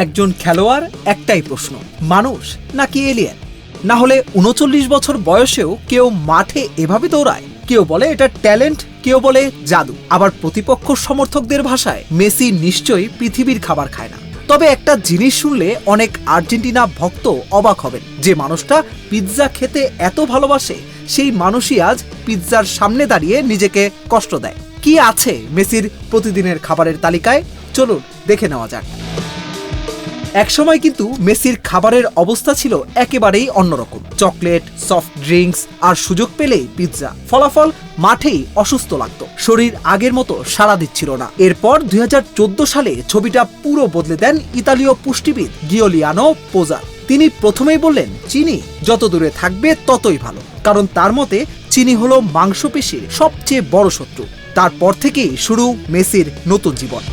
একজন খেলোয়াড়, একটাই প্রশ্ন, মানুষ নাকি এলিয়েন? না হলে ৩৯ বছর বয়সেও কেউ মাঠে এভাবে দৌড়ায়? কেউ বলে এটা ট্যালেন্ট, কেউ বলে জাদু। আবার প্রতিপক্ষ সমর্থকদের ভাষায় মেসি নিশ্চয়ই পৃথিবীর খাবার খায় না। তবে একটা জিনিস শুনলে অনেক আর্জেন্টিনা ভক্ত অবাক হবেন, যে মানুষটা পিৎজা খেতে এত ভালোবাসে সেই মানুষই আজ পিৎজার সামনে দাঁড়িয়ে নিজেকে কষ্ট দেয়। কি আছে মেসির প্রতিদিনের খাবারের তালিকায়? চলুন দেখে নেওয়া যাক। একসময় কিন্তু মেসির খাবারের অবস্থা ছিল একেবারেই অন্যরকম। চকলেট, সফট ড্রিঙ্কস আর সুযোগ পেলেই পিৎজা। ফলাফল, মাঠেই অসুস্থ লাগতো, শরীর আগের মতো সাড়া দিচ্ছিল না। এরপর ২০১৪ সালে ছবিটা পুরো বদলে দেন ইতালীয় পুষ্টিবিদ গিওলিয়ানো পোজার। তিনি প্রথমেই বললেন, চিনি যত দূরে থাকবে ততই ভালো, কারণ তার মতে চিনি হলো মাংসপেশির সবচেয়ে বড় শত্রু। তারপর থেকেই শুরু মেসির নতুন জীবন।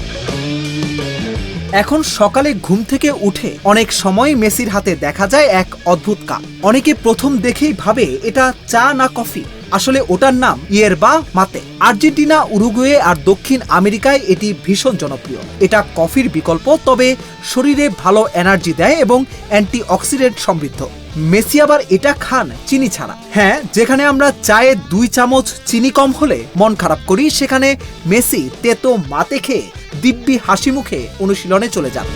এখন সকালে ঘুম থেকে উঠে অনেক সময় মেসির হাতে দেখা যায় এক অদ্ভুত কাপ। অনেকে প্রথম দেখেই ভাবে এটা চা না কফি। আসলে ওটার নাম ইয়েরবা মাতে। আর্জেন্টিনা, উরুগুয়ে আর দক্ষিণ আমেরিকায় এটি ভীষণ জনপ্রিয়। এটা কফির বিকল্প, তবে শরীরে ভালো এনার্জি দেয় এবং অ্যান্টিঅক্সিডেন্ট সমৃদ্ধ। মেসি আবার এটা খান চিনি ছাড়া। হ্যাঁ, যেখানে আমরা চায়ে ২ চামচ চিনি কম হলে মন খারাপ করি, সেখানে মেসি তেতো মাতে খেয়ে দিব্যি হাসি মুখে অনুশীলনে চলে যান।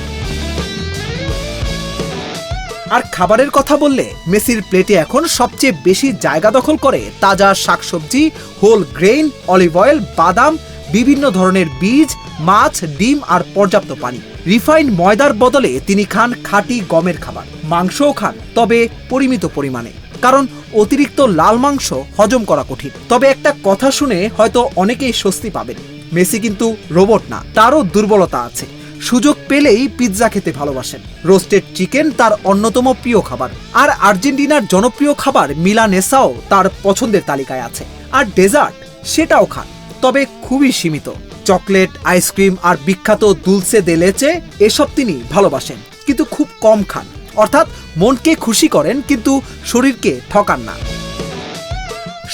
আর খাবারের কথা বললে মেসির প্লেটে এখন সবচেয়ে বেশি জায়গা দখল করে তাজা শাকসবজি, হোল গ্রেইন, অলিভ অয়েল, বাদাম, বিভিন্ন ধরনের বীজ, মাছ, ডিম আর পর্যাপ্ত পানি। রিফাইন্ড ময়দার বদলে তিনি খান খাঁটি গমের খাবার। মাংসও খান, তবে পরিমিত পরিমাণে, কারণ অতিরিক্ত লাল মাংস হজম করা কঠিন। তবে একটা কথা শুনে হয়তো অনেকেই স্বস্তি পাবেন, মেসি কিন্তু রোবট না, তারও দুর্বলতা আছে। সুযোগ পেলেই পিৎজা খেতে ভালোবাসেন। রোস্টেড চিকেন তার অন্যতম প্রিয় খাবার। আর আর্জেন্টিনার জনপ্রিয় খাবার মিলানেসাও তার পছন্দের তালিকায় আছে। আর ডেজার্ট, সেটাও খান, তবে খুবই সীমিত। চকলেট, আইসক্রিম আর বিখ্যাত দুলসে দে লেচে, এসব তিনি ভালোবাসেন, কিন্তু খুব কম খান। অর্থাৎ মনকে খুশি করেন, কিন্তু শরীরকে ঠকান না।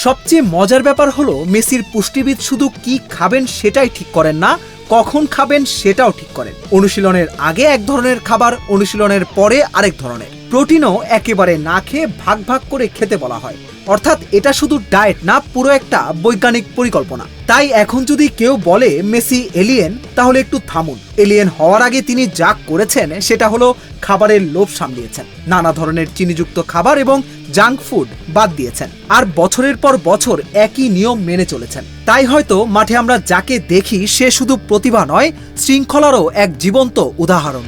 সবচেয়ে মজার ব্যাপার হলো, মেসির পুষ্টিবিদ শুধু কি খাবেন সেটাই ঠিক করেন না, কখন খাবেন সেটাও ঠিক করেন। অনুশীলনের আগে এক ধরনের খাবার, অনুশীলনের পরে আরেক ধরনের। প্রোটিনও একেবারে না খেয়ে ভাগ ভাগ করে খেতে বলা হয়। অর্থাৎ এটা শুধু ডায়েট না, পুরো একটা বৈজ্ঞানিক পরিকল্পনা। তাই এখন যদি কেউ বলে মেসি এলিয়েন, তাহলে একটু থামুন। এলিয়েন হওয়ার আগে তিনি যা করেছেন সেটা হলো খাবারের লোভ সামলিয়েছেন, নানা ধরনের চিনিযুক্ত খাবার এবং জাঙ্ক ফুড বাদ দিয়েছেন, আর বছরের পর বছর একই নিয়ম মেনে চলেছেন। তাই হয়তো মাঠে আমরা যাকে দেখি সে শুধু প্রতিভা নয়, শৃঙ্খলারও এক জীবন্ত উদাহরণ।